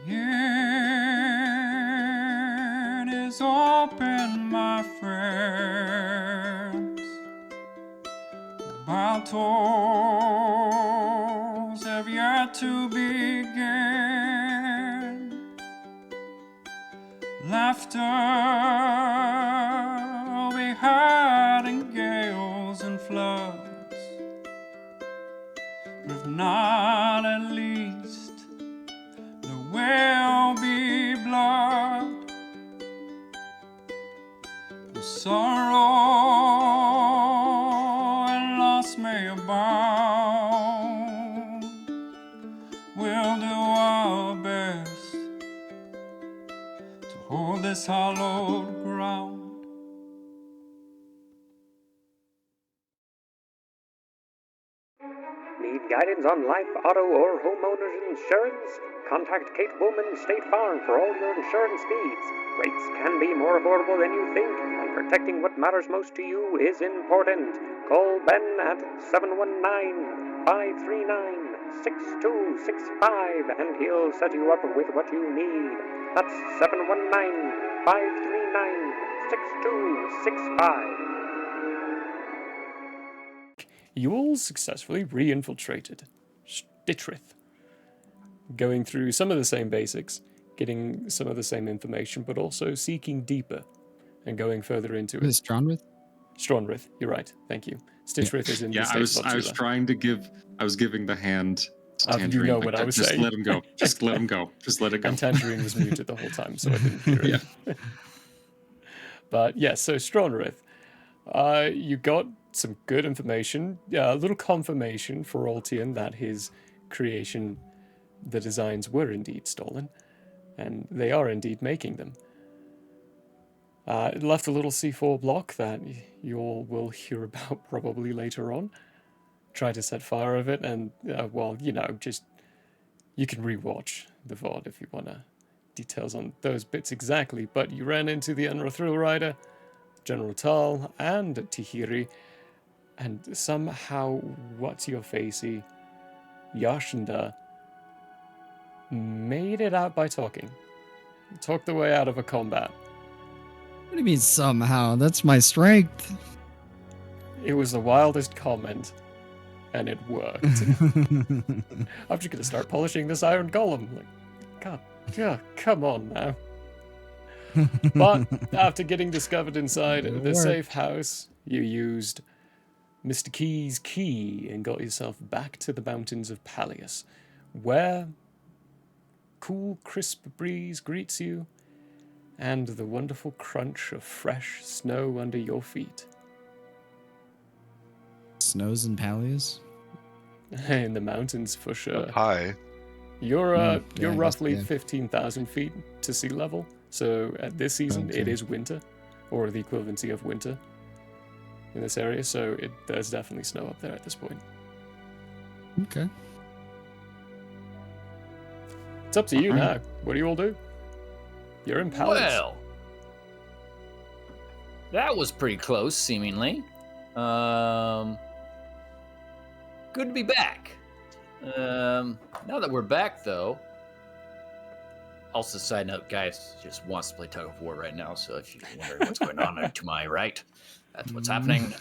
It is open, my friends. Battles have yet to begin. Laughter will be heard in gales and floods. If not, at least there will be blood. The sorrow and loss may abound. We'll do our best to hold this hallowed ground. Need guidance on life, auto, or homeowners insurance? Contact Kate Woolman State Farm for all your insurance needs. Rates can be more affordable than you think, and protecting what matters most to you is important. Call Ben at 719-539-6265 and he'll set you up with what you need. That's 719-539-6265. You all successfully re-infiltrated Stitrith, going through some of the same basics, getting some of the same information, but also seeking deeper and going further into it. Is it Stronrith? Stronrith, you're right. Thank you. Stitrith is in the I state was of trying to give. I was giving the hand to Tangerine. you know what I was just saying. Let him go. Just let him go. Just let it go. And Tangerine was muted the whole time, so I didn't hear it. Yeah. But yes, so Stronrith, you got some good information, a little confirmation for Altian that his creation, the designs were indeed stolen, and they are indeed making them. It left a little C4 block that you all will hear about probably later on. Try to set fire of it, and just you can rewatch the VOD if you wanna details on those bits exactly. But you ran into the Nathrial rider, General Tal, and Tihiri, and somehow, what's your facey, Yashinda made it out by talking. Talked the way out of a combat. What do you mean somehow? That's my strength. It was the wildest comment, and it worked. I'm just gonna start polishing this iron golem. Like, God, come on now. But after getting discovered inside the safe house, you used Mr. Key's key and got yourself back to the mountains of Palius, where cool, crisp breeze greets you, and the wonderful crunch of fresh snow under your feet. Snows in Palius? In the mountains, for sure. Hi. You're yeah, roughly yeah. 15,000 feet to sea level, so at this season it is winter, or the equivalency of winter in this area, so there's definitely snow up there at this point. Okay. It's up to you now. What do you all do? You're in Palace. Well, that was pretty close, seemingly. Good to be back. Now that we're back, though. Also, side note, guys just wants to play tug of war right now. So if you're wondering what's going on to my right, that's what's happening.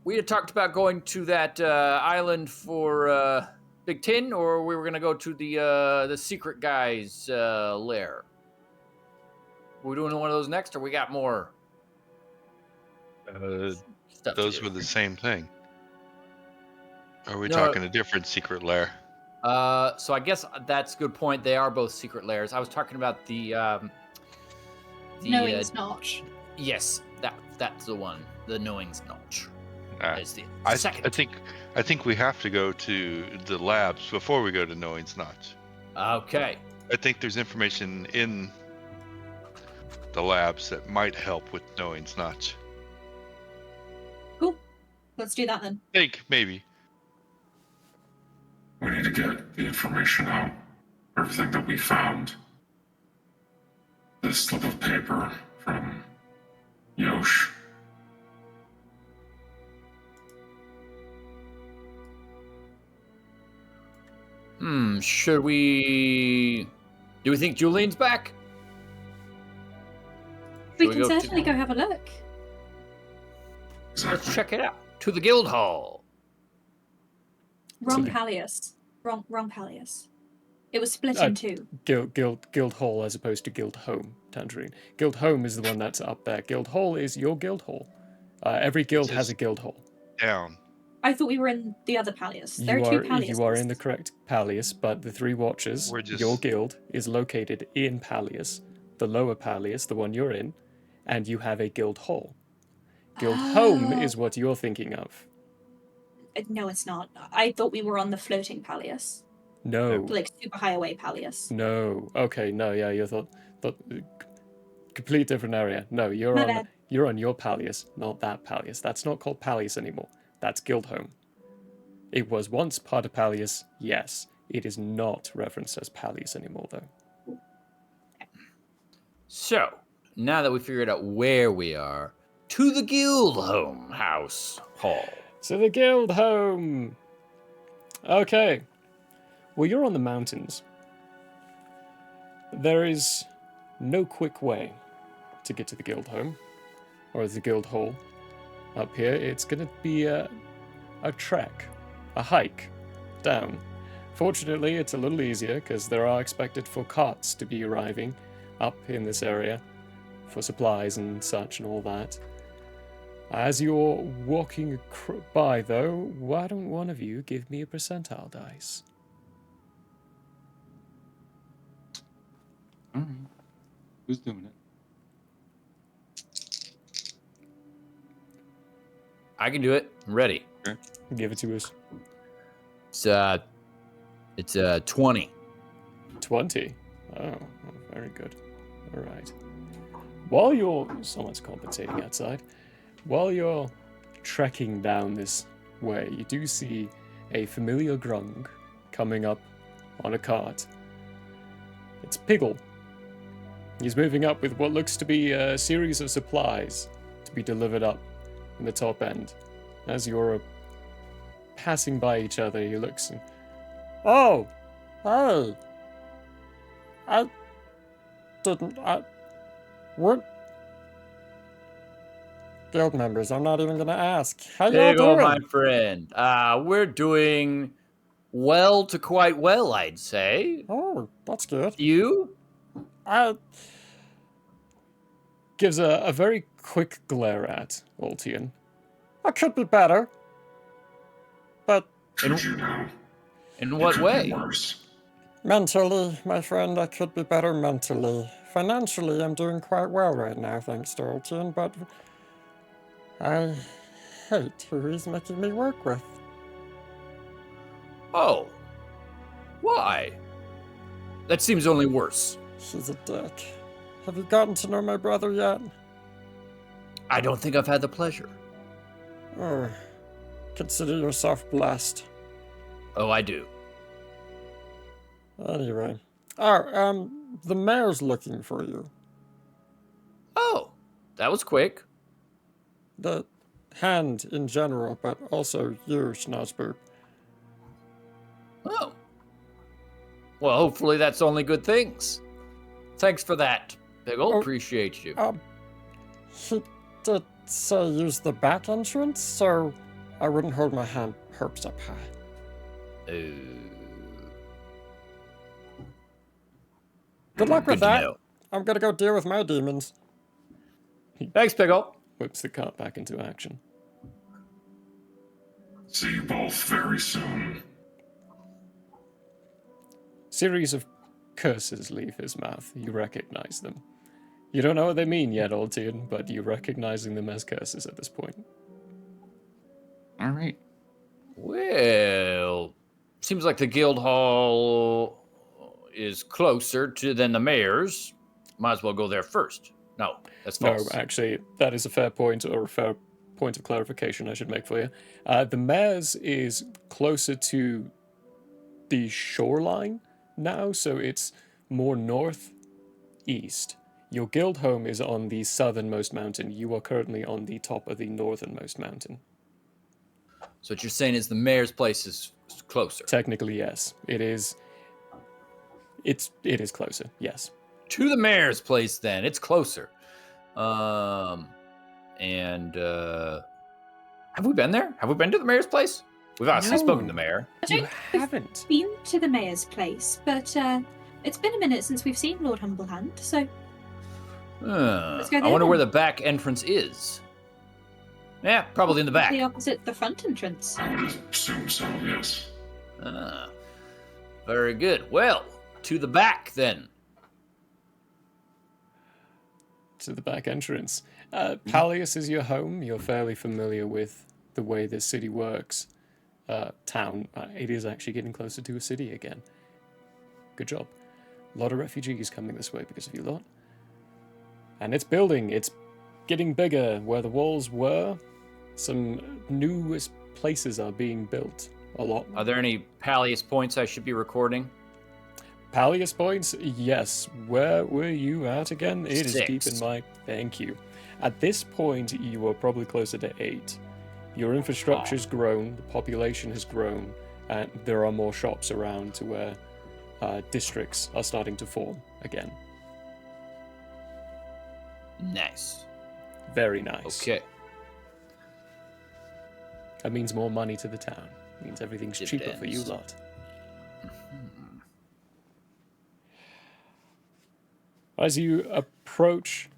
We had talked about going to that island for Big Tin, or we were going to go to the secret guy's lair. We're doing one of those next, or we got more? Stuff Those were the same thing. Are we No. talking a different secret lair? So I guess that's a good point. They are both secret lairs. I was talking about the Knowing's Notch. Yes, that's the one. The Knowing's Notch. Is the I second. I think we have to go to the labs before we go to Knowing's Notch. Okay. I think there's information in the labs that might help with Knowing's Notch. Cool. Let's do that then. Maybe. We need to get the information out. Everything that we found. This slip of paper from Yosh. Should we... Do we think Julian's back? We Shall can go to- certainly go have a look. Exactly. Let's check it out. To the guild hall. Wrong So- Palius. Wrong Palius. It was split Uh, in two. Guild Hall as opposed to Guild Home, Tangerine. Guild Home is the one that's up there. Guild Hall is your guild hall. Every guild has a guild hall. Down. I thought we were in the other Palius. There are two Palius. You are in the correct Palius, but the Three Watchers, We're just- your guild, is located in Palius, the lower Palius, the one you're in, and you have a guild hall. Guild Home is what you're thinking of. No, it's not. I thought we were on the floating Palius. No. Like super high away Palius. No. Okay, no, yeah, you thought complete different area. No, you're My on bad. you're on your Palius, not that Palius. That's not called Palius anymore. That's Guild Home. It was once part of Palius, yes. It is not referenced as Palius anymore, though. So, now that we figured out where we are, to the guild hall. So the Guild Home. Okay. Well, you're on the mountains. There is no quick way to get to the Guild Home or the Guild Hall. Up here, it's going to be a trek, a hike down. Fortunately, it's a little easier because there are expected for carts to be arriving up in this area for supplies and such and all that. As you're walking by, though, why don't one of you give me a percentile dice? All right. Who's doing it? I can do it. I'm ready. Give it to us. It's 20. 20. Oh, very good. All right. While you're... Someone's compensating outside. While you're trekking down this way, you do see a familiar grung coming up on a cart. It's Piggle. He's moving up with what looks to be a series of supplies to be delivered up in the top end. As you're passing by each other, he looks and... Oh! Hey! I didn't... What? Guild members, I'm not even gonna ask. How y'all There you go, doing? my friend. We're doing well to quite well, I'd say. Oh, that's good. You? Gives a very quick glare at Ultian. I could be better. But Could you know? In It what could way? be worse. mentally, my friend, I could be better mentally. Financially, I'm doing quite well right now, thanks to Ultian, but I hate who he's making me work with. Oh. Why? That seems only worse. He's a dick. Have you gotten to know my brother yet? I don't think I've had the pleasure. Oh, consider yourself blessed. Oh, I do. Anyway. Oh, the mayor's looking for you. Oh, that was quick. The hand in general, but also you, Schnauzboop. Oh. Well, hopefully that's only good things. Thanks for that, Biggle. Oh, Appreciate you. He did say use the back entrance, so I wouldn't hold my hand perps up high. Good luck with Good to that. know. I'm gonna go deal with my demons. Thanks, Biggle. Whips the cart back into action. See you both very soon. Series of curses leave his mouth. You recognize them. You don't know what they mean yet, Ultian, but you're recognizing them as curses at this point. All right. Well, seems like the guild hall is closer to than the mayor's. Might as well go there first. No, that's false. No, actually, that is a fair point, or a fair point of clarification I should make for you. The mayor's is closer to the shoreline now, so it's more northeast. Your guild home is on the southernmost mountain. You are currently on the top of the northernmost mountain. So what you're saying is the mayor's place is It's closer. Technically, yes. It is. It is closer. Yes. To the mayor's place, then. It's closer. Have we been there? Have we been to the mayor's place? We've obviously No. spoken to the mayor. I You don't think we've haven't. been to the mayor's place, but it's been a minute since we've seen Lord Humblehand, so Let's go I there wonder where then. the back entrance is. Yeah, probably in the back. the opposite the front entrance. I would assume so, yes. Ah, very good. Well, to the back then. To the back entrance. Palius is your home. You're fairly familiar with the way this city works. Town. It is actually getting closer to a city again. Good job. A lot of refugees coming this way because of you lot. And it's building. It's getting bigger. Where the walls were, some new places are being built. A lot. Are there any Palius points I should be recording? Palius points? Yes. Where were you at again? It is 6. deep in my... Thank you. At this point, you are probably closer to 8. Your infrastructure's grown, the population has grown, and there are more shops around to where districts are starting to form again. Nice. Very nice. Okay. That means more money to the town. It means everything's cheaper for you Dividends. lot. As you approach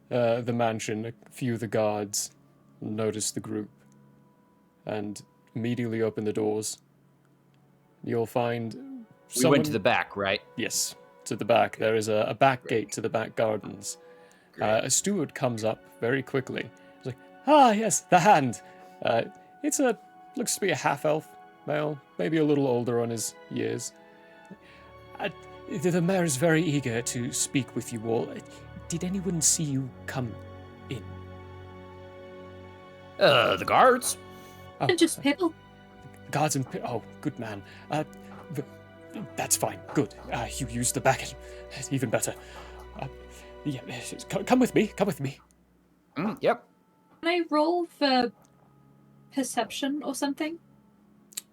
the mansion, a few of the guards notice the group and immediately open the doors. You'll find We went to the back, right? Yes, to the back. There is a back gate to the back gardens. A steward comes up very quickly. He's like, "Ah, yes, the hand. Looks to be a half-elf male, maybe a little older on his years. The mayor is very eager to speak with you all. Did anyone see you come in?" The guards. Oh, And just Pibble. guards and... Oh, good man. That's fine. Good. You used the back end. Even better. Yeah, come with me. Come with me. Yep. Can I roll for perception or something?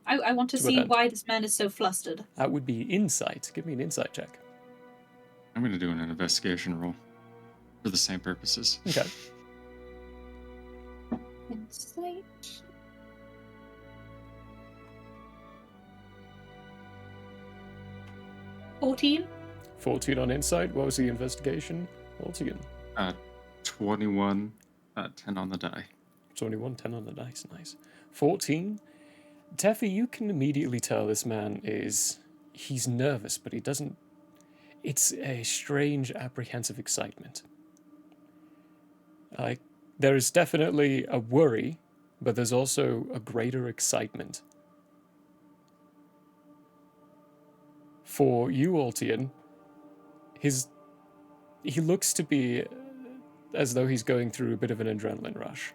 I want to To what see end? why this man is so flustered. That would be insight. Give me an insight check. I'm going to do an investigation roll for the same purposes. Okay. Insight. $14. 14 on insight. What was the investigation? 14. 21, 10 on the die. 21, 10 on the dice. Nice. 14. Teffy, you can immediately tell this man he's nervous, but he doesn't... It's a strange, apprehensive excitement. Like, there is definitely a worry, but there's also a greater excitement. For you, Altian, he looks to be as though he's going through a bit of an adrenaline rush.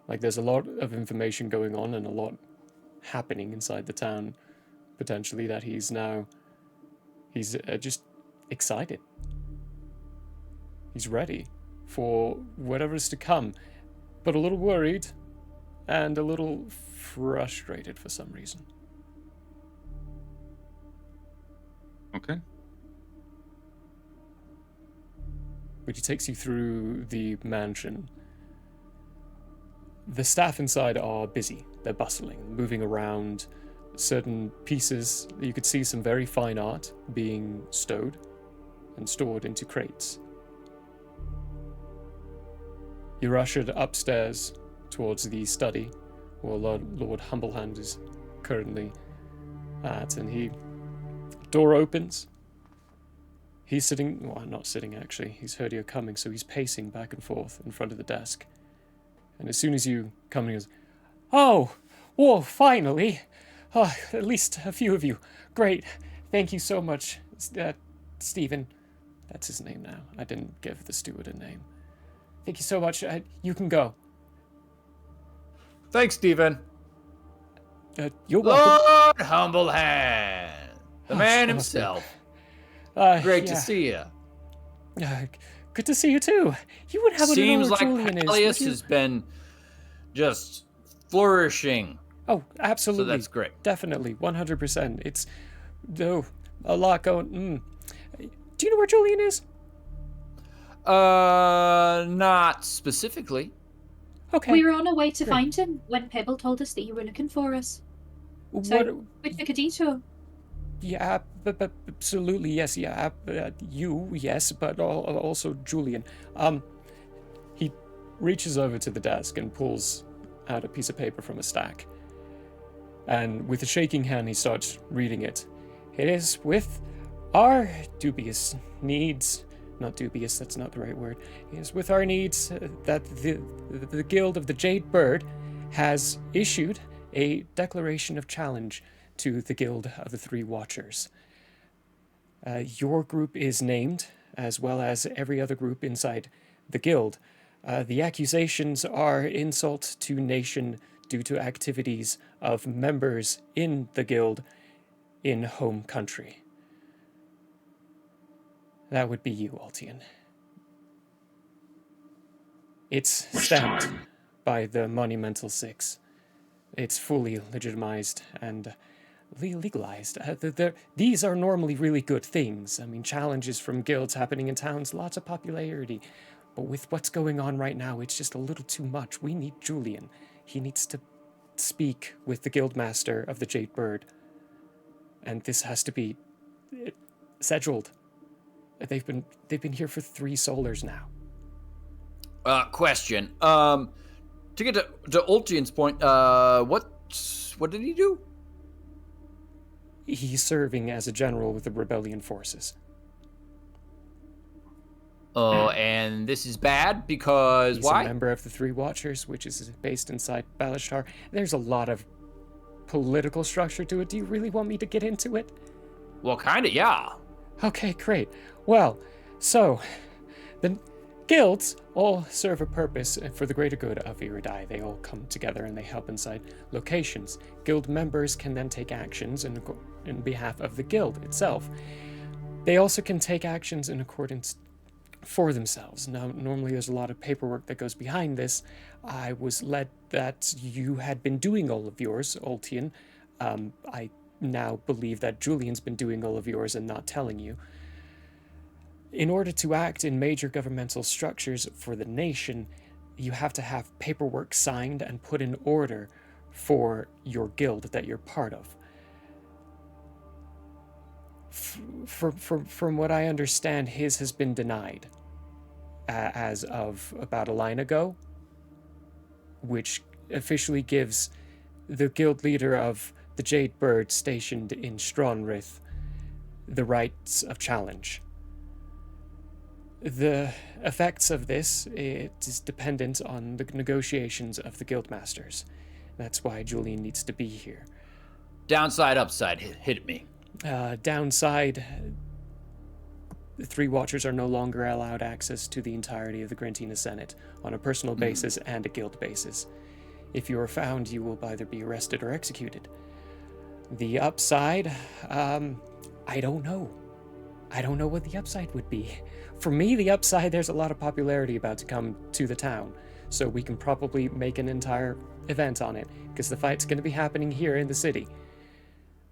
Like, there's a lot of information going on and a lot happening inside the town, potentially, that he's just excited. He's ready for whatever's to come, but a little worried and a little frustrated for some reason. Okay. Which takes you through the mansion. The staff inside are busy. They're bustling, moving around certain pieces. You could see some very fine art being stowed and stored into crates. You're ushered upstairs towards the study where Lord Humblehand is currently at, and door opens. He's sitting, well, not sitting actually, he's heard you coming, so he's pacing back and forth in front of the desk. And as soon as you come in, he goes, "Oh, whoa, finally! Oh, at least a few of you. Great. Thank you so much, Stephen." That's his name now. I didn't give the steward a name. "Thank you so much. You can go." Thanks, Stephen. You're welcome. Lord Humblehand, the man himself. Great to see you. Good to see you too. You would have Seems a like Julian Palius is. has been just flourishing Oh, absolutely. So that's great. Definitely, 100%. It's a lot going. Do you know where Julian is? Not specifically. Okay. We were on our way to Great. find him when Pebble told us that you were looking for us. So we took a detour. Yeah, absolutely, yes, yeah, you, yes, but also Julian. He reaches over to the desk and pulls out a piece of paper from a stack. And with a shaking hand, he starts reading it. It is with our dubious needs, not dubious, that's not the right word. It is with our needs that the Guild of the Jade Bird has issued a declaration of challenge to the Guild of the Three Watchers. Your group is named, as well as every other group inside the Guild. The accusations are insult to nation due to activities of members in the Guild in home country. That would be you, Altian. It's stamped by the Monumental Six. It's fully legitimized and legalized. These are normally really good things. I mean, challenges from guilds happening in towns, lots of popularity. But with what's going on right now, it's just a little too much. We need Julian. He needs to speak with the guildmaster of the Jade Bird. And this has to be scheduled. They've been here for 3 solars now. Question. To get to Ultian's point, what did he do? He's serving as a general with the rebellion forces. Oh, and this is bad because He's why? a member of the Three Watchers, which is based inside Balashtar. There's a lot of political structure to it. Do you really want me to get into it? Well, kinda, yeah. Okay, great. Well, so the guilds all serve a purpose for the greater good of Iridai. They all come together and they help inside locations. Guild members can then take actions in behalf of the guild itself. They also can take actions in accordance for themselves. Now, normally there's a lot of paperwork that goes behind this. I was led that you had been doing all of yours, Ultian. I now believe that Julian's been doing all of yours and not telling you. In order to act in major governmental structures for the nation, you have to have paperwork signed and put in order for your guild that you're part of. From what I understand, his has been denied as of about a line ago, which officially gives the guild leader of the Jade Bird stationed in Stronrith the rights of challenge. The effects of this, it is dependent on the negotiations of the guildmasters. That's why Julian needs to be here. Downside, upside, hit me. Downside, the Three Watchers are no longer allowed access to the entirety of the Grantina Senate on a personal basis and a guild basis. If you are found, you will either be arrested or executed. The upside, I don't know. I don't know what the upside would be. For me, the upside, there's a lot of popularity about to come to the town, so we can probably make an entire event on it, because the fight's going to be happening here in the city.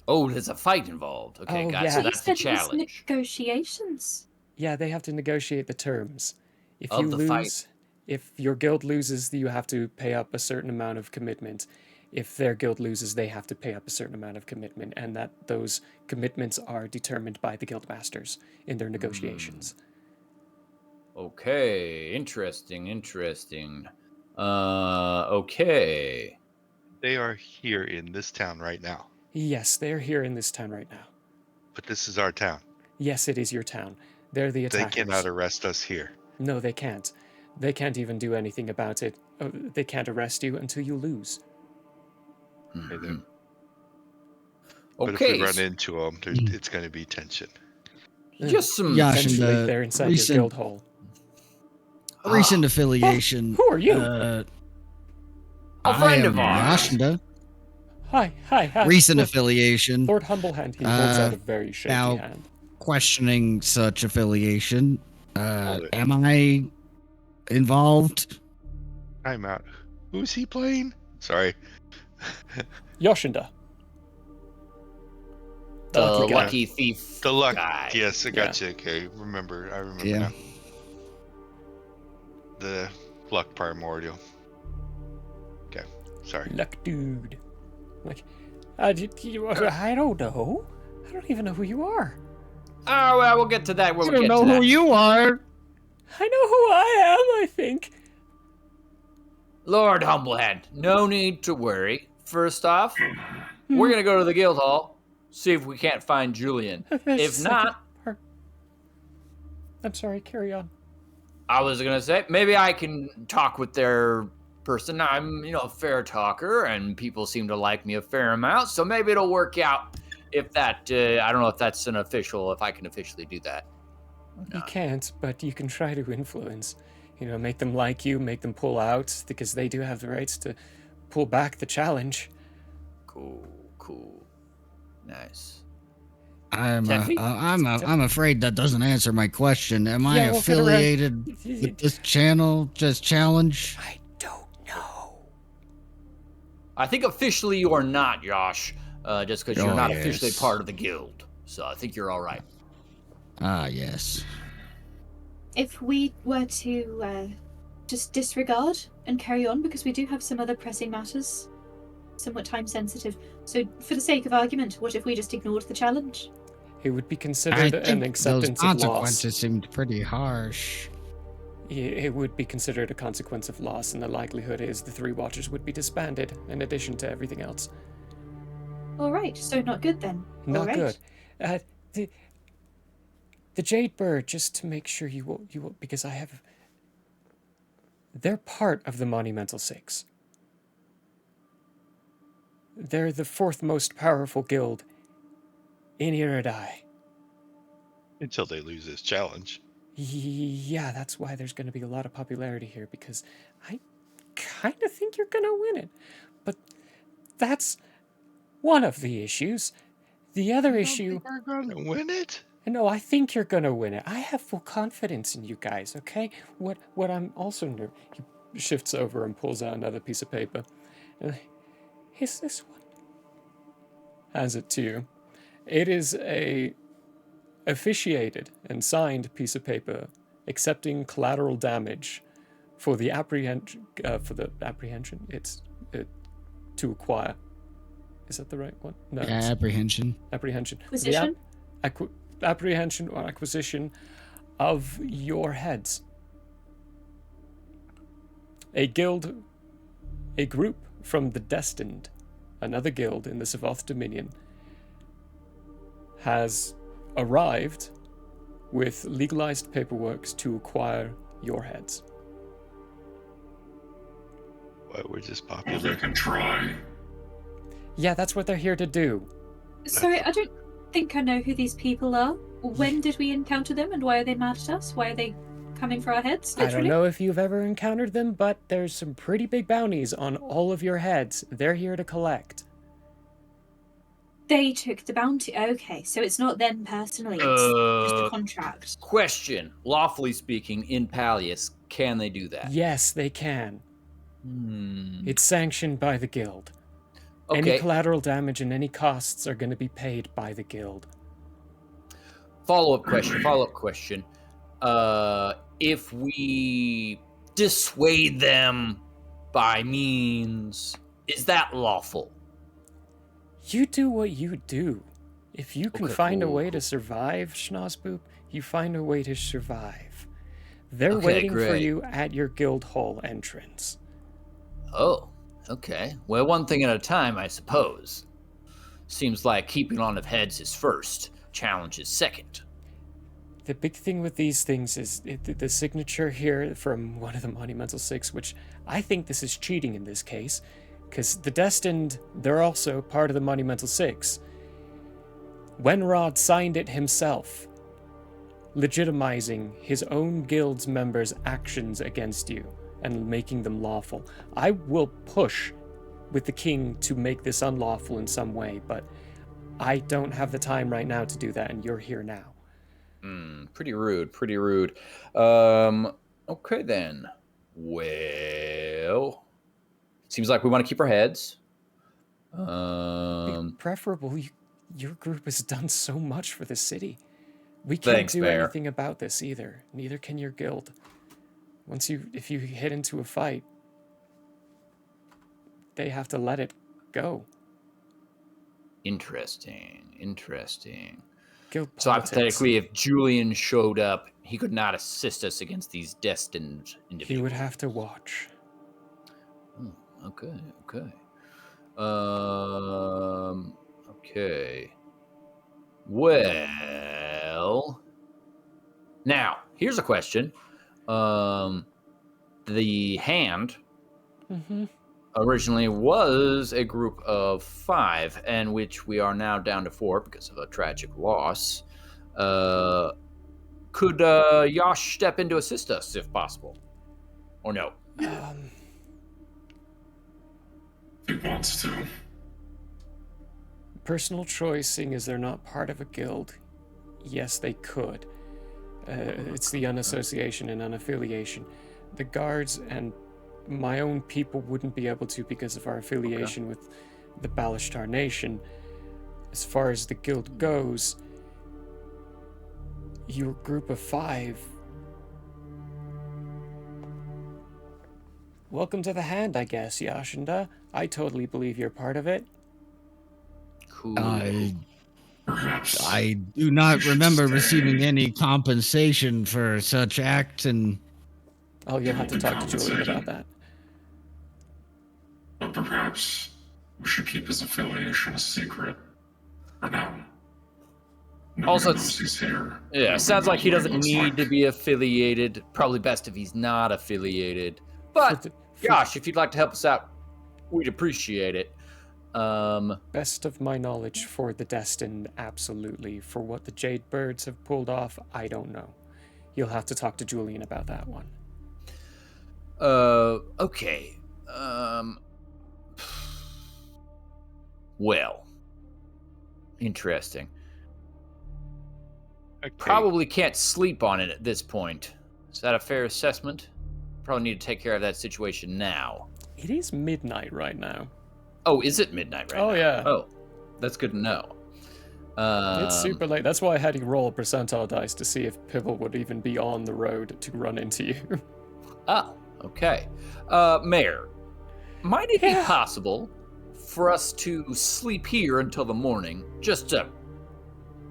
Oh, there's a fight involved. Okay, gotcha. Yeah. So that's the challenge. Negotiations. Yeah, they have to negotiate the terms. If Of you the lose, fight. if your guild loses, you have to pay up a certain amount of commitment. If their guild loses, they have to pay up a certain amount of commitment, and that those commitments are determined by the guild masters in their negotiations. Okay, interesting. Okay. They are here in this town right now. Yes, they're here in this town right now. But this is our town. Yes, it is your town. They're the attackers. They cannot arrest us here. No, they can't. They can't even do anything about it. They can't arrest you until you lose. Okay, then. Okay. But if we run into them, it's going to be tension. Just some Eventually, they're inside your guild hall. Recent affiliation. Who are you? a friend of ours. Yashinda. Hi. Recent Lord, affiliation. Lord Humblehand, he holds out a very shaky now, hand. Questioning such affiliation. Am I involved? I'm out. Who's he playing? Sorry. Yoshinda. The lucky guy. lucky thief. The luck. guy. Yes, I got you. Okay, I remember Yeah. now. The luck primordial. Okay, sorry. Luck dude. Like, I don't know. I don't even know who you are. Oh, well, we'll get to that when I we don't get know to that. who you are. I know who I am, I think. Lord Humblehand, no need to worry. First off, we're going to go to the guild hall, see if we can't find Julian. If not, I'm sorry, carry on. I was going to say, maybe I can talk with their person. I'm, a fair talker, and people seem to like me a fair amount, so maybe it'll work out if that, I don't know if that's if I can officially do that. You can't, but you can try to influence. Make them like you, make them pull out, because they do have the rights to pull back the challenge. Cool. Nice. I'm Teffy? I'm afraid that doesn't answer my question. Am I Yeah, we'll fit around. affiliated with this channel? Just challenge? I don't know. I think officially you are not, Josh, just because you're not yes. officially part of the guild. So I think you're all right. Ah, yes. If we were to just disregard and carry on, because we do have some other pressing matters, somewhat time sensitive. So, for the sake of argument, what if we just ignored the challenge? It would be I considered an think those acceptance of loss. consequences seemed pretty harsh. It would be considered a consequence of loss, and the likelihood is the three watchers would be disbanded, in addition to everything else. All right, so not good then. Not All right. good. The Jade Bird, just to make sure you will, because they're part of the Monumental Six. They're the fourth most powerful guild in Iridai. Until they lose this challenge. Yeah, that's why there's going to be a lot of popularity here, because I kind of think you're going to win it. But that's one of the issues. The other issue... We're going to win it? No, I think you're going to win it. I have full confidence in you guys, okay? What I'm also... He shifts over and pulls out another piece of paper. Here's this one. Hands it to you. It is a officiated and signed piece of paper accepting collateral damage for the apprehension. It's to acquire. Is that the right one? No. Apprehension. Apprehension. Acquisition? Apprehension or acquisition of your heads. A group from the Destined, another guild in the Savoth Dominion, has arrived with legalized paperwork to acquire your heads. Why we're just Well, popular. they can try. Yeah, that's what they're here to do. Sorry, I don't think I know who these people are. When did we encounter them, and why are they mad at us? Why are they coming for our heads, I don't literally? know if you've ever encountered them, but there's some pretty big bounties on all of your heads. They're here to collect. They took the bounty. Okay, so it's not them personally, it's just a contract. Question. Lawfully speaking, in Palius, can they do that? Yes, they can. Hmm. It's sanctioned by the guild. Any Okay. collateral damage and any costs are going to be paid by the guild. Follow-up question. If we dissuade them by means, is that lawful? You do what you do. If you can Okay, find a cool. way to survive, Schnozzboop, you find a way to survive. They're Okay, waiting for great. you at your guild hall entrance. Oh, okay. Well, one thing at a time, I suppose. Seems like keeping on of heads is first, challenge is second. The big thing with these things is the signature here from one of the Monumental Six, which I think this is cheating in this case, because the Destined, they're also part of the Monumental Six. Wenrod signed it himself, legitimizing his own guild's members' actions against you and making them lawful. I will push with the king to make this unlawful in some way, but I don't have the time right now to do that, and you're here now. Pretty rude. Okay then. Well, seems like we want to keep our heads. Preferable. Your group has done so much for the city. We can't Thanks, do Bear. anything about this either. Neither can your guild. If you hit into a fight, they have to let it go. Interesting. Guild So politics. hypothetically, if Julian showed up, he could not assist us against these destined individuals. He would have to watch. Okay. Okay. Well, now here's a question. The hand originally was a group of 5, and which we are now down to 4 because of a tragic loss. Could Yosh step in to assist us if possible, or no? If he wants to. Personal choice, seeing as they're not part of a guild, yes, they could. It's the unassociation and unaffiliation. The guards and my own people wouldn't be able to because of our affiliation with the Balashtar Nation. As far as the guild goes, your group of 5... Welcome to the hand, I guess, Yashinda. I totally believe you're part of it. Cool. Perhaps. I do not remember receiving any compensation for such acts, and Oh, you'll have to talk to Julian about that. But perhaps we should keep his affiliation a secret for now. Also, Nobody knows he's here. Yeah, Nobody sounds like knows he what doesn't looks need like. to be affiliated. Probably best if he's not affiliated. But Josh, if you'd like to help us out, we'd appreciate it. Best of my knowledge for the Destined, absolutely. For what the Jade Birds have pulled off, I don't know. You'll have to talk to Julian about that one. Okay. Well, interesting. Okay. Probably can't sleep on it at this point. Is that a fair assessment? Probably need to take care of that situation now. It is midnight right now. Oh, is it midnight right now? Oh, yeah. Oh, that's good to know. It's super late. That's why I had you roll a percentile dice to see if Pibble would even be on the road to run into you. Oh, okay. Mayor, might it be possible for us to sleep here until the morning, just to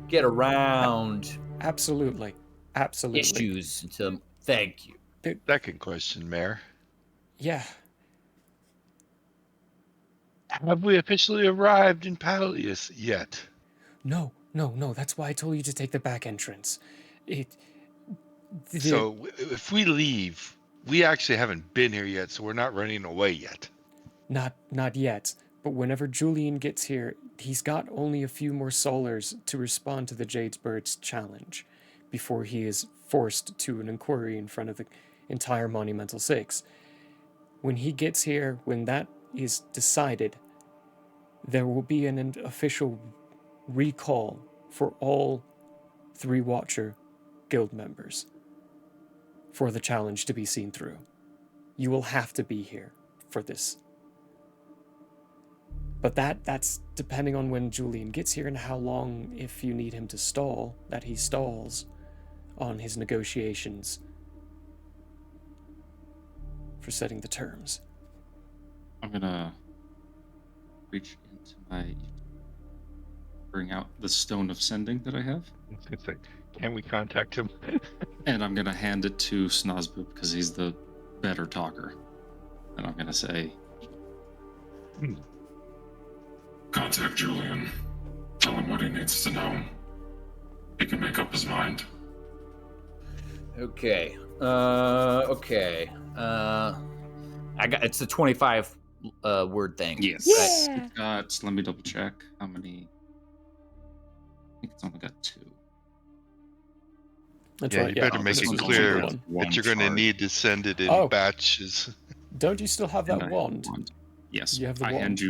get around Absolutely. issues until... Thank you. Second question, Mayor. Yeah. Have we officially arrived in Palius yet? No. That's why I told you to take the back entrance. So if we leave, we actually haven't been here yet, so we're not running away yet. Not yet. But whenever Julian gets here, he's got only a few more solars to respond to the Jadesbird's challenge before he is forced to an inquiry in front of the entire Monumental Six. When he gets here, when that is decided, there will be an official recall for all 3 Watcher guild members for the challenge to be seen through. You will have to be here for this. But that's depending on when Julian gets here and how long, if you need him to stall, that he stalls on his negotiations for setting the terms. I'm gonna reach into bring out the Stone of Sending that I have. It's like, can we contact him? And I'm gonna hand it to Snozboop because he's the better talker. And I'm gonna say, Contact Julian. Tell him what he needs to know. He can make up his mind. Okay. Okay. It's a 25 word thing. yes. Yeah. It's got, let me double check how many. I think it's only got 2. That's Yeah, right. you better make this it one's clear only got that you're going to shard. need to send it in Oh. batches. Don't you still have And that I have wand? one. Yes. You have the I wand.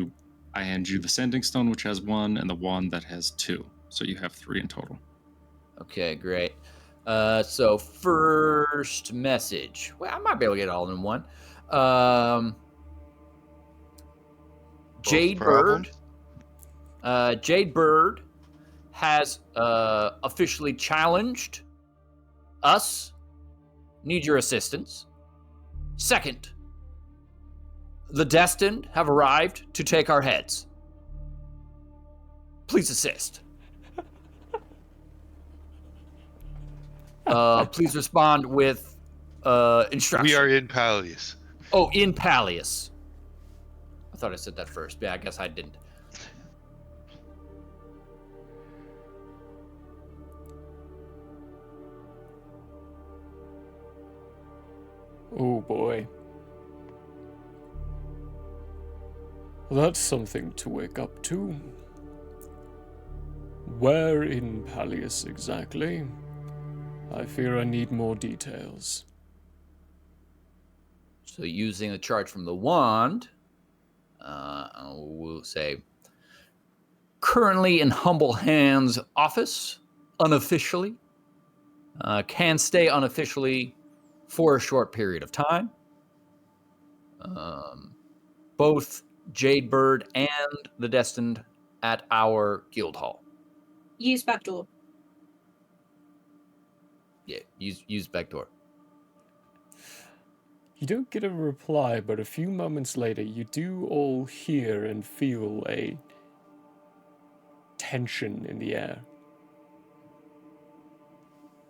hand you the Sending Stone, which has 1, and the wand that has 2. So you have 3 in total. Okay, great. So first message. Well, I might be able to get it all in one. Jade problems? Bird Jade Bird has officially challenged us. Need your assistance. Second, the Destined have arrived to take our heads. Please assist. Please respond with instruction. We are in Palius. Oh, in Palius. I thought I said that first. Yeah, I guess I didn't. Oh boy. That's something to wake up to. Where in Palius exactly? I fear I need more details. So using a charge from the wand, I will say, currently in Humble Hand's office, unofficially. Can stay unofficially for a short period of time. Both Jade Bird and the Destined at our guild hall. Use back door. Yeah, use back door. You don't get a reply, but a few moments later, you do all hear and feel a tension in the air.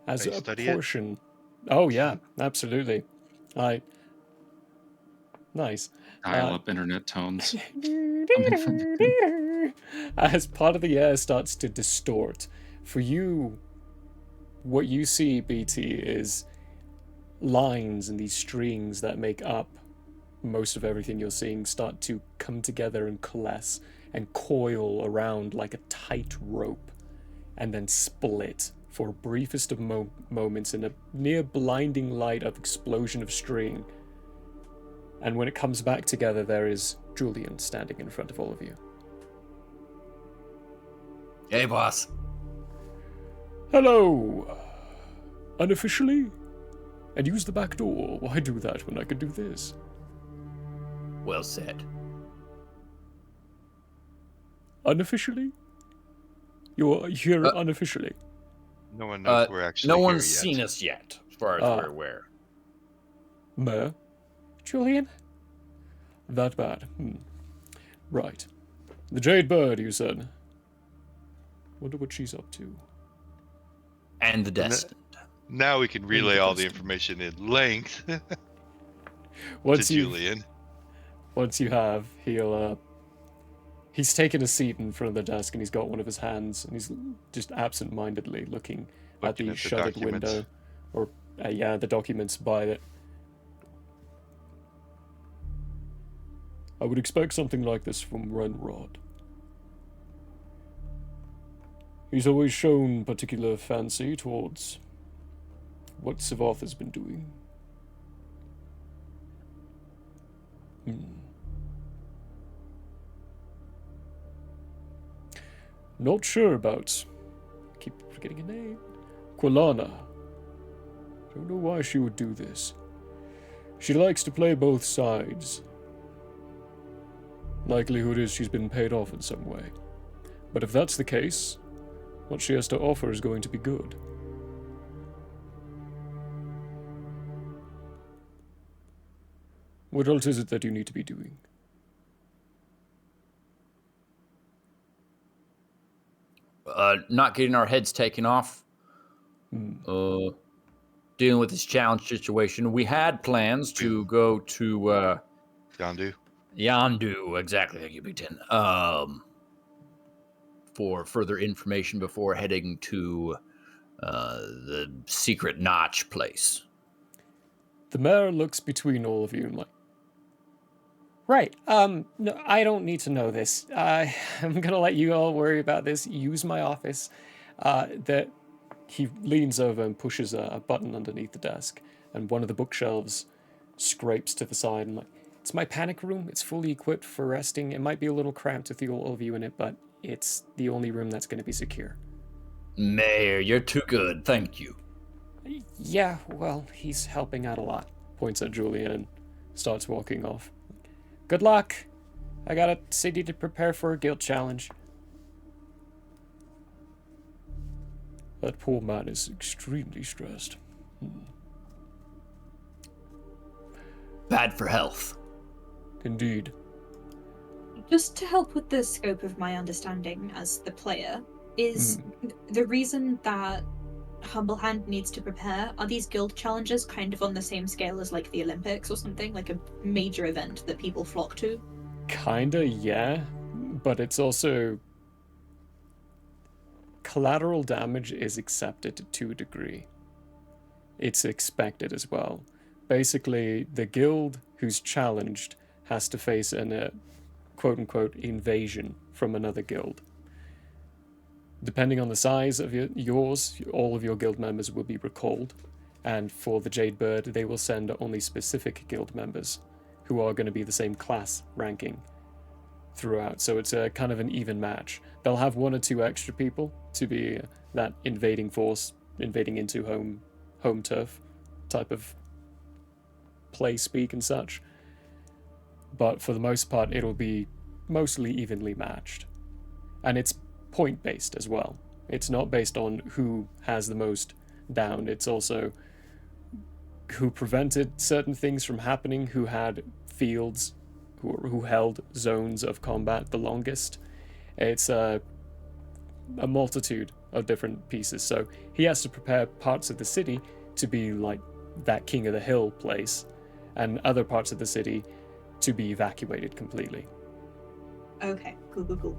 As I a study it? portion... Oh, yeah, absolutely. Nice. Dial up internet tones. As part of the air starts to distort, for you, what you see, BT, is lines and these strings that make up most of everything you're seeing start to come together and coalesce and coil around like a tight rope and then split for briefest of moments in a near blinding light of explosion of string. And when it comes back together, there is Julian standing in front of all of you. Hey, boss. Hello! Unofficially? And use the back door. Why do that when I could do this? Well said. Unofficially? You're here unofficially. No one knows we're actually No here one's yet. seen us yet, as far as we're aware. Mayor? Julian? That bad. Right. The Jade Bird, you said. Wonder what she's up to. And the Destined. Now we can relay all the information in length to Julian. Once you have, he's taken a seat in front of the desk and he's got one of his hands and he's just absent-mindedly looking at the shuttered window. Or, the documents by it. I would expect something like this from Renrod. He's always shown particular fancy towards what Savath has been doing. Not sure about... keep forgetting her name. Quilana. Don't know why she would do this. She likes to play both sides. Likelihood is she's been paid off in some way. But if that's the case, what she has to offer is going to be good. What else is it that you need to be doing? Not getting our heads taken off. Dealing with this challenge situation. We had plans to go to Yondu, exactly. Thank you, Big Ten. For further information before heading to the secret notch place. The mayor looks between all of you and like, right, no, I don't need to know this. I'm gonna let you all worry about this. Use my office. That he leans over and pushes a button underneath the desk, and one of the bookshelves scrapes to the side and like, it's my panic room. It's fully equipped for resting. It might be a little cramped with all of you in it, but it's the only room that's going to be secure. Mayor, you're too good. Thank you. Yeah, well, he's helping out a lot. Points at Julian and starts walking off. Good luck. I got a city to prepare for a guild challenge. That poor man is extremely stressed. Bad for health. Indeed. Just to help with the scope of my understanding as the player, is the reason that Humble Hand needs to prepare, are these guild challenges kind of on the same scale as like the Olympics or something, like a major event that people flock to? Kinda, yeah, but it's also collateral damage is accepted to a degree. It's expected as well. Basically, the guild who's challenged has to face an quote-unquote invasion from another guild. Depending on the size of yours, all of your guild members will be recalled, and for the Jade Bird, they will send only specific guild members who are going to be the same class ranking throughout, so it's a kind of an even match. They'll have 1 or 2 extra people to be that invading force, invading into home turf type of play speak and such, but for the most part it'll be mostly evenly matched. And it's point based as well. It's not based on who has the most down, it's also who prevented certain things from happening, who had fields, who held zones of combat the longest. It's a multitude of different pieces, so he has to prepare parts of the city to be like that King of the Hill place, and other parts of the city to be evacuated completely. Okay, cool.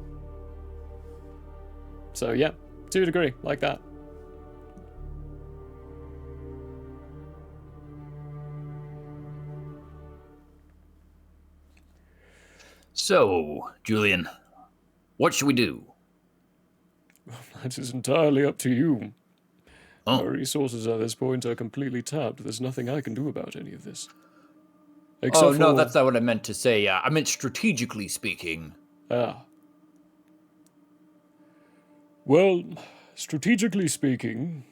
So yeah, to a degree, like that. So, Julian, what should we do? That is entirely up to you. Oh. Our resources at this point are completely tapped. There's nothing I can do about any of this. Oh, no, that's not what I meant to say. I meant strategically speaking. Well, strategically speaking,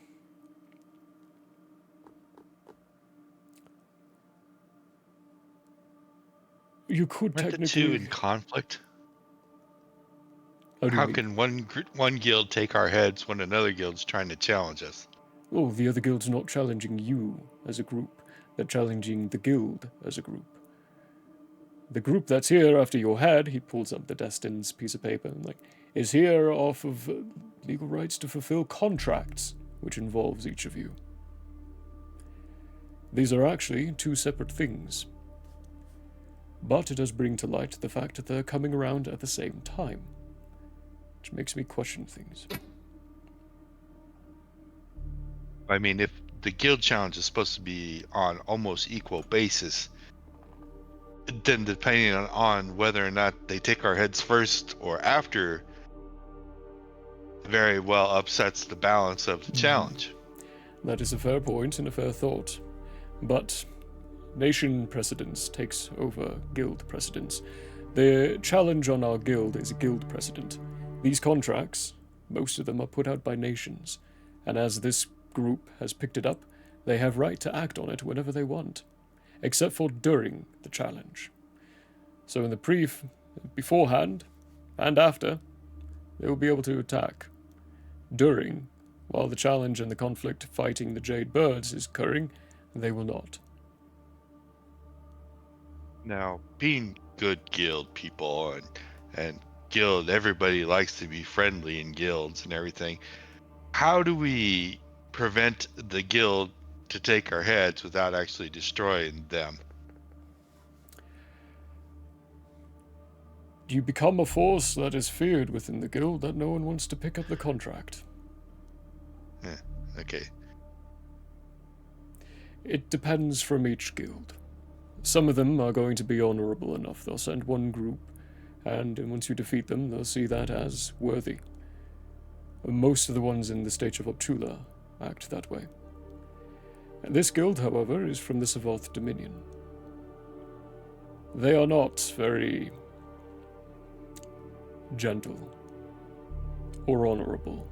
you could Aren't technically... the two in conflict? How How can one guild take our heads when another guild's trying to challenge us? Oh, the other guild's not challenging you as a group. They're challenging the guild as a group. The group that's here after your head, he pulls up the Destin's piece of paper, and is here off of legal rights to fulfill contracts, which involves each of you. These are actually 2 separate things. But it does bring to light the fact that they're coming around at the same time, which makes me question things. I mean, if the guild challenge is supposed to be on almost equal basis, then depending on whether or not they take our heads first or after, very well upsets the balance of the challenge. That is a fair point and a fair thought. But nation precedence takes over guild precedence. The challenge on our guild is guild precedent. These contracts, most of them are put out by nations, and as this group has picked it up, they have right to act on it whenever they want, except for during the challenge. So in the beforehand and after, they will be able to attack. During, while the challenge and the conflict fighting the Jade Birds is occurring, they will not. Now, being good guild people and guild, everybody likes to be friendly in guilds and everything. How do we prevent the guild to take our heads without actually destroying them? You become a force that is feared within the guild that no one wants to pick up the contract. Okay. It depends from each guild. Some of them are going to be honorable enough. They'll send one group, and once you defeat them, they'll see that as worthy. Most of the ones in the state of Optula act that way. And this guild, however, is from the Savoth Dominion. They are not very gentle or honorable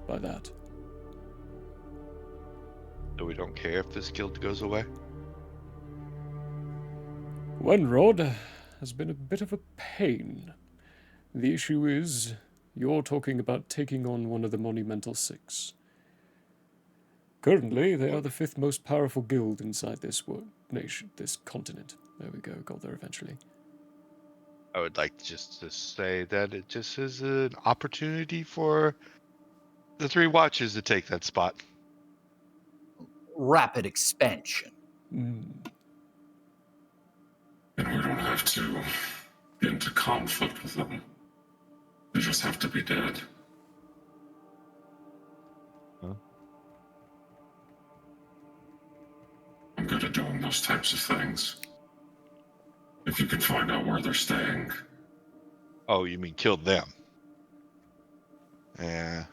by that. So we don't care if this guild goes away? Wenrod has been a bit of a pain. The issue is, You're talking about taking on one of the Monumental Six. Currently, they are the 5th most powerful guild inside this nation, this continent. There we go, got there eventually. I would like just to say that it just is an opportunity for the 3 watches to take that spot. Rapid expansion. Mm. And we don't have to get into conflict with them. They just have to be dead. Huh? I'm good at doing those types of things. If you can find out where they're staying. Oh, you mean killed them? Yeah.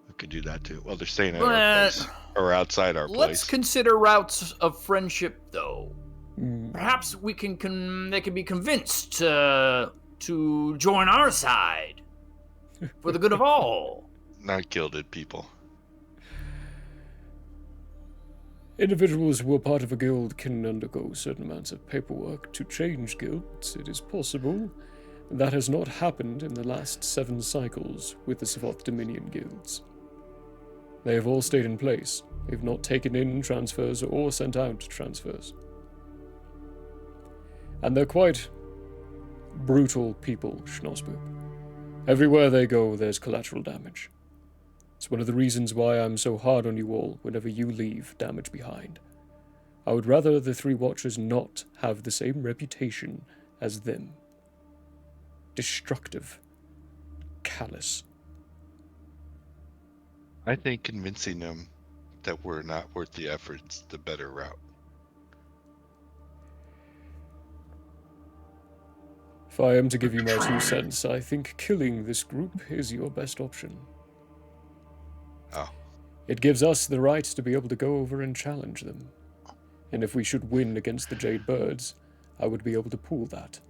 We could do that too. Well, they're staying at our place. Or outside our place. Let's consider routes of friendship, though. Mm. Perhaps we can. They can be convinced to join our side for the good of all. Not gilded people. Individuals who are part of a guild can undergo certain amounts of paperwork to change guilds. It is possible. That has not happened in the last 7 cycles with the Savoth Dominion guilds. They have all stayed in place. They've not taken in transfers or sent out transfers. And they're quite brutal people, Schnosbu. Everywhere they go, there's collateral damage. It's one of the reasons why I'm so hard on you all whenever you leave damage behind. I would rather the 3 Watchers not have the same reputation as them. Destructive. Callous. I think convincing them that we're not worth the effort's the better route. If I am to give you my 2 cents, I think killing this group is your best option. Oh. It gives us the right to be able to go over and challenge them. And if we should win against the Jade Birds, I would be able to pool that.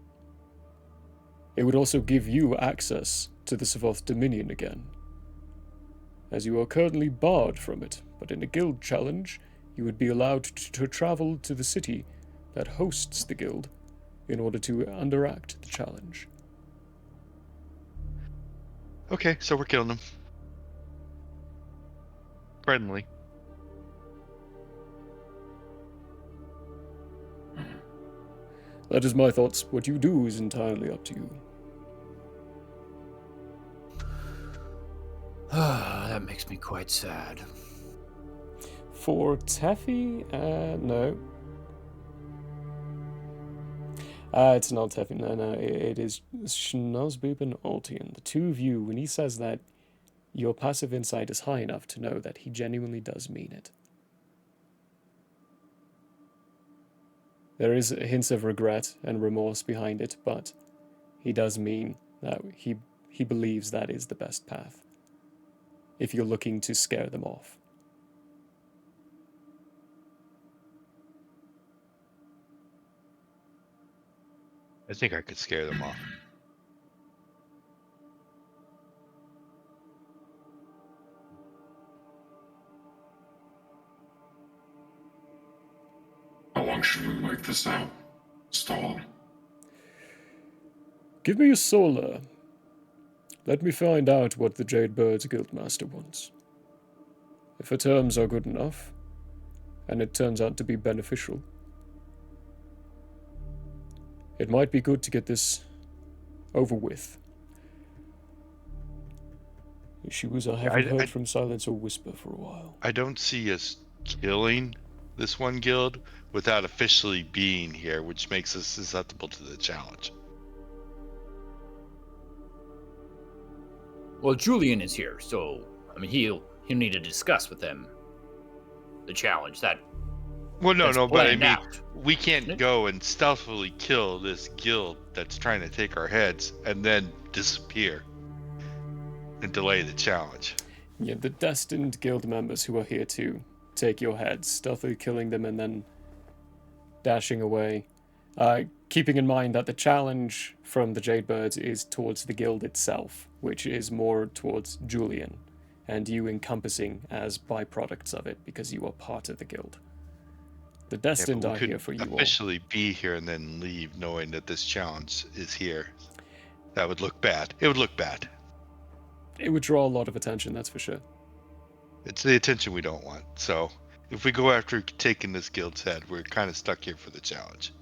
It would also give you access to the Savoth Dominion again, as you are currently barred from it, but in a guild challenge, you would be allowed to travel to the city that hosts the guild in order to underact the challenge. Okay, so we're killing them. Friendly. That is my thoughts. What you do is entirely up to you. That makes me quite sad. For Teffy? No. It's not Teffy. No. It is Schnosboob and Altian. The 2 of you, when he says that, your passive insight is high enough to know that he genuinely does mean it. There is hints of regret and remorse behind it, but he does mean that he believes that is the best path, if you're looking to scare them off. I think I could scare them off. How long should we wait this out? Stall. Give me a solar. Let me find out what the Jade Birds Guildmaster wants. If her terms are good enough, and it turns out to be beneficial, it might be good to get this over with. Issues I haven't heard from Silence or Whisper for a while. I don't see us killing this one guild without officially being here, which makes us susceptible to the challenge. Well, Julian is here, so I mean he'll need to discuss with them the challenge. But I mean, we can't go and stealthily kill this guild that's trying to take our heads and then disappear and delay the challenge. Yeah, the destined guild members who are here to take your heads, stealthily killing them and then dashing away. Keeping in mind that the challenge from the Jade Birds is towards the guild itself, which is more towards Julian, and you encompassing as byproducts of it because you are part of the guild. The destined are here for you all. Officially be here and then leave knowing that this challenge is here. That would look bad. It would look bad. It would draw a lot of attention, that's for sure. It's the attention we don't want. So if we go after taking this guild's head, we're kind of stuck here for the challenge.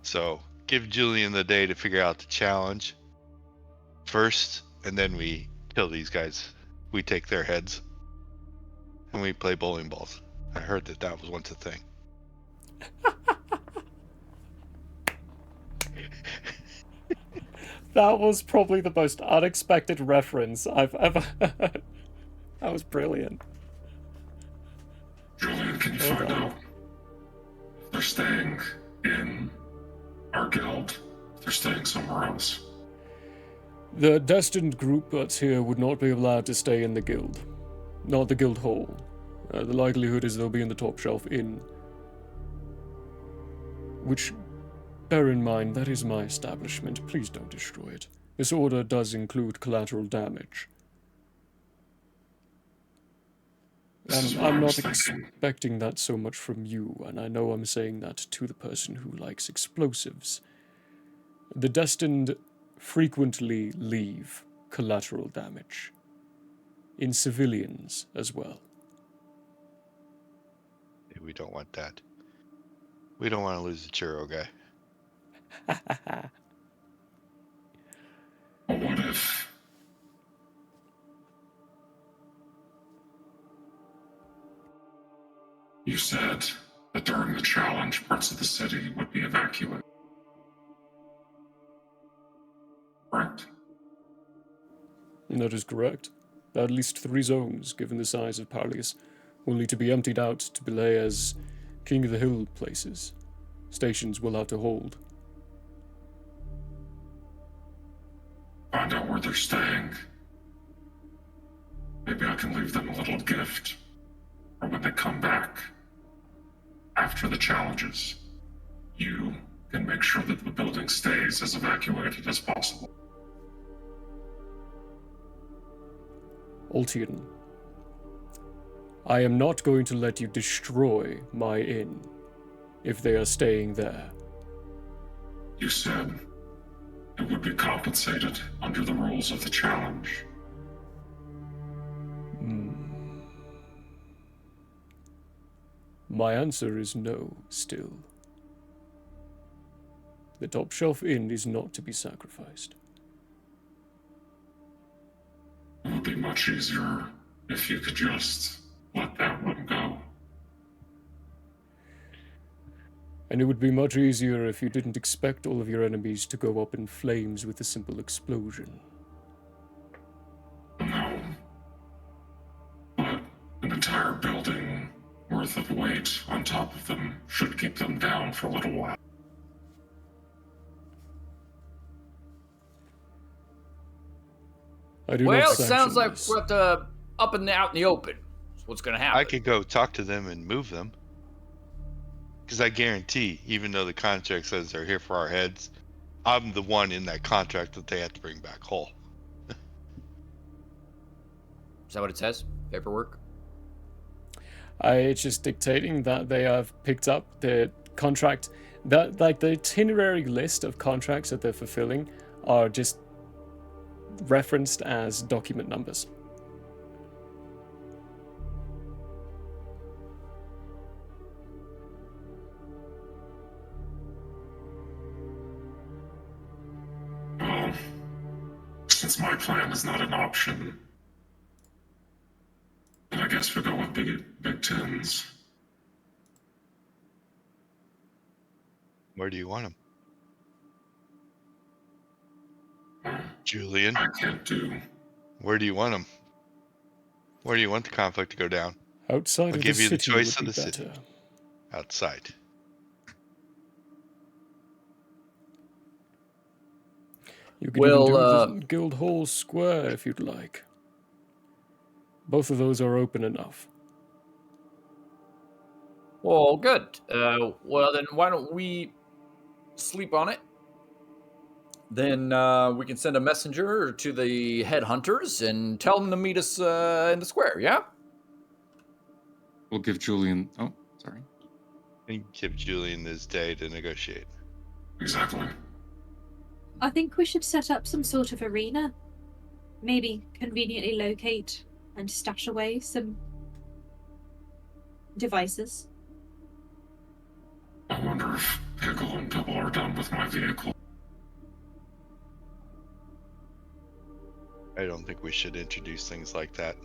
So give Julian the day to figure out the challenge first, and then we kill these guys. We take their heads, and we play bowling balls. I heard that was once a thing. That was probably the most unexpected reference I've ever heard. That was brilliant. Julian, can you find out if they're staying in our guild, if they're staying somewhere else? The destined group that's here would not be allowed to stay in the guild. Not the guild hall. The likelihood is they'll be in the top shelf inn. Which, bear in mind, that is my establishment. Please don't destroy it. This order does include collateral damage. I'm not expecting that so much from you, and I know I'm saying that to the person who likes explosives. The destined frequently leave collateral damage. In civilians as well. We don't want that. We don't want to lose the churro guy. But what if... You said that during the challenge, parts of the city would be evacuated. Correct? That is correct. At least 3 zones, given the size of Palius, will need to be emptied out to belay as King of the Hill places. Stations will have to hold. Find out where they're staying. Maybe I can leave them a little gift for when they come back after the challenges. You can make sure that the building stays as evacuated as possible. Ultian, I am not going to let you destroy my inn if they are staying there. You said it would be compensated under the rules of the challenge. My answer is no, still. The top shelf inn is not to be sacrificed. It would be much easier if you could just let that one go. And it would be much easier if you didn't expect all of your enemies to go up in flames with a simple explosion. No. But an entire building worth of weight on top of them should keep them down for a little while. I do Well, not it sounds sanction like this. we're at the up and out in the open. That's what's going to happen. I could go talk to them and move them. Because I guarantee, even though the contract says they're here for our heads, I'm the one in that contract that they have to bring back whole. Is that what it says? Paperwork? It's just dictating that they have picked up the contract. That, like, the itinerary list of contracts that they're fulfilling are just referenced as document numbers. Well, since my plan is not an option, then I guess we go with big tins. Where do you want them? Julian, I can't do. where do you want them? Where do you want the conflict to go down? Outside I'll of give the you the city choice would of be the city. better. Outside. You could Well, even do the Guild Hall Square if you'd like. Both of those are open enough. Well, good. Well, then why don't we sleep on it? Then we can send a messenger to the headhunters and tell them to meet us in the square, yeah? We'll give Julian. Oh, sorry. And give Julian this day to negotiate. Exactly. I think we should set up some sort of arena. Maybe conveniently locate and stash away some devices. I wonder if Pickle and Pibble are done with my vehicle. I don't think we should introduce things like that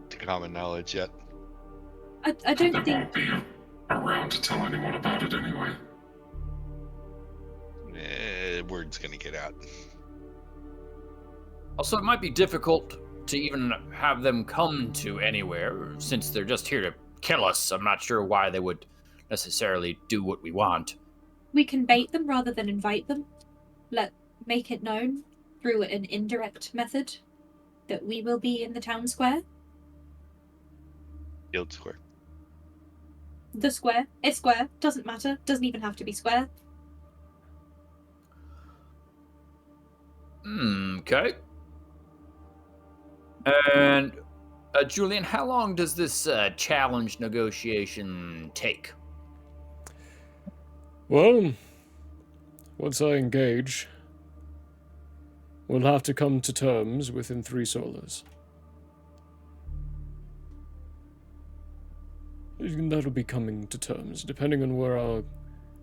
to common knowledge yet. I They don't think. won't be around to tell anyone about it anyway. Word's gonna get out. Also, it might be difficult to even have them come to anywhere, since they're just here to kill us. I'm not sure why they would necessarily do what we want. We can bait them rather than invite them. Make it known through an indirect method that we will be in the town square. Guild Square. The square. It's square. Doesn't matter. Doesn't even have to be square. Okay. And, Julian, how long does this challenge negotiation take? Well, once I engage, we'll have to come to terms within 3 solars. That'll be coming to terms. Depending on where our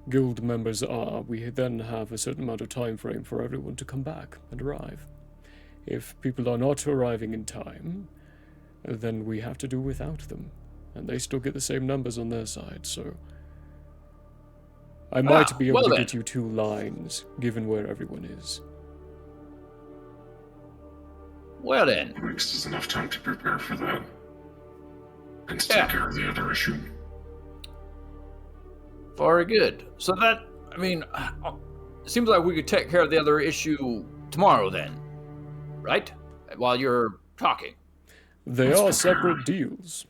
guild members are, we then have a certain amount of time frame for everyone to come back and arrive. If people are not arriving in time, then we have to do without them. And they still get the same numbers on their side, so... I might be able to get you 2 lines, given where everyone is. Well then. 2 weeks is enough time to prepare for that. And to take care of the other issue. Very good. So that, I mean, it seems like we could take care of the other issue tomorrow then, right? While you're talking. They are separate deals.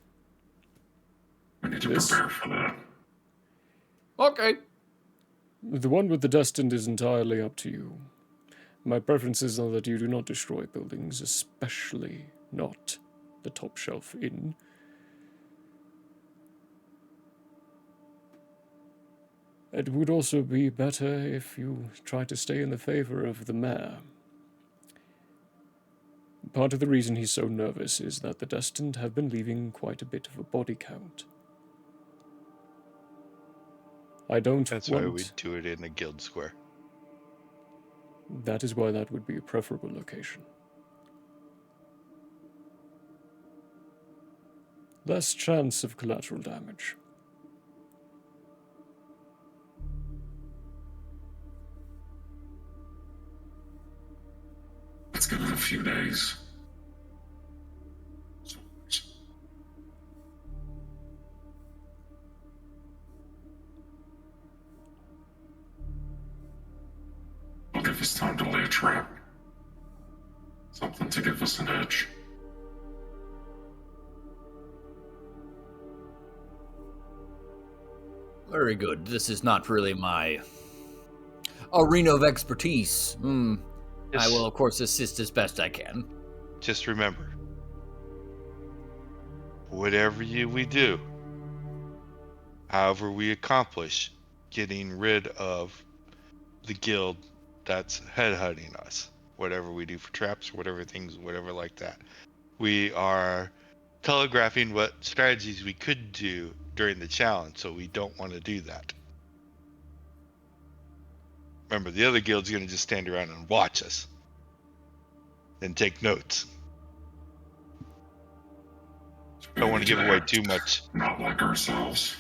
We need to prepare for that. Okay. The one with the Destined is entirely up to you. My preferences are that you do not destroy buildings, especially not the Top Shelf Inn. It would also be better if you tried to stay in the favor of the mayor. Part of the reason he's so nervous is that the Destined have been leaving quite a bit of a body count. That's why we do it in the Guild Square. That is why that would be a preferable location. Less chance of collateral damage. Let's give it a few days. It'll give us time to lay a trap. Something to give us an edge. Very good. This is not really my arena of expertise. I will, of course, assist as best I can. Just remember, whatever we do, however we accomplish getting rid of the guild that's headhunting us, whatever we do for traps, whatever things, whatever like that, we are telegraphing what strategies we could do during the challenge, so we don't want to do that. Remember, the other guild's going to just stand around and watch us and take notes. Don't want to give away too much. Not like ourselves.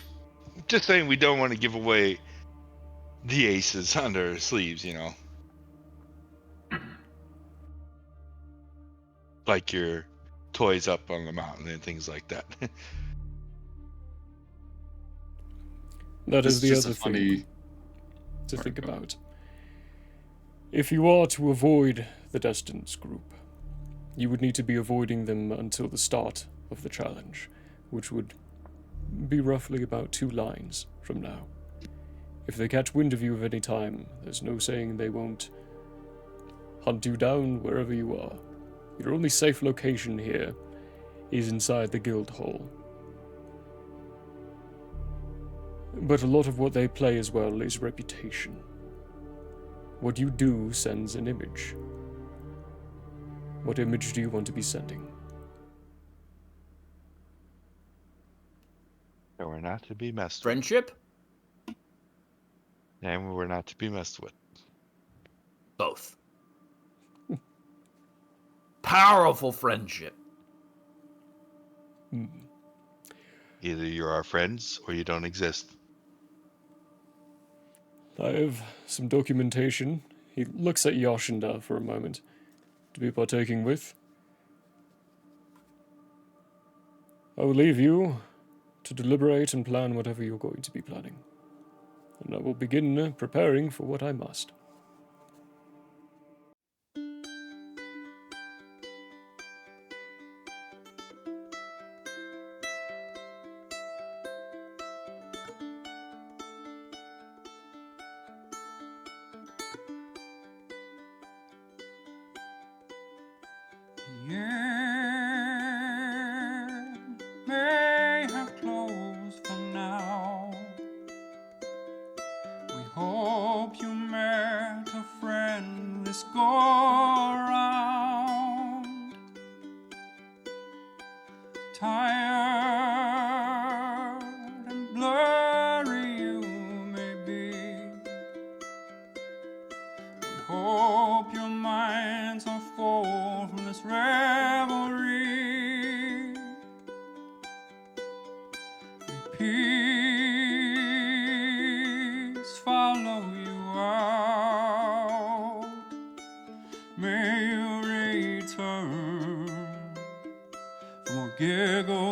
Just saying, we don't want to give away the aces under our sleeves, like your toys up on the mountain and things like that. That is the just other a funny thing to think about. If you are to avoid the Destined group, you would need to be avoiding them until the start of the challenge, which would be roughly about 2 lines from now. If they catch wind of you at any time, there's no saying they won't hunt you down wherever you are. Your only safe location here is inside the guild hall. But a lot of what they play as well is reputation. What you do sends an image. What image do you want to be sending? And we're not to be messed with. Friendship? And we're not to be messed with. Both. Powerful friendship. Either you're our friends or you don't exist. I have some documentation. He looks at Yashinda for a moment. To be partaking with. I will leave you to deliberate and plan whatever you're going to be planning. And I will begin preparing for what I must. The year may have closed for now. We hope you met a friend this go around. Tired and blurry you may be. We hope your minds are full from this revelry. May peace follow you out. May you return for more giggles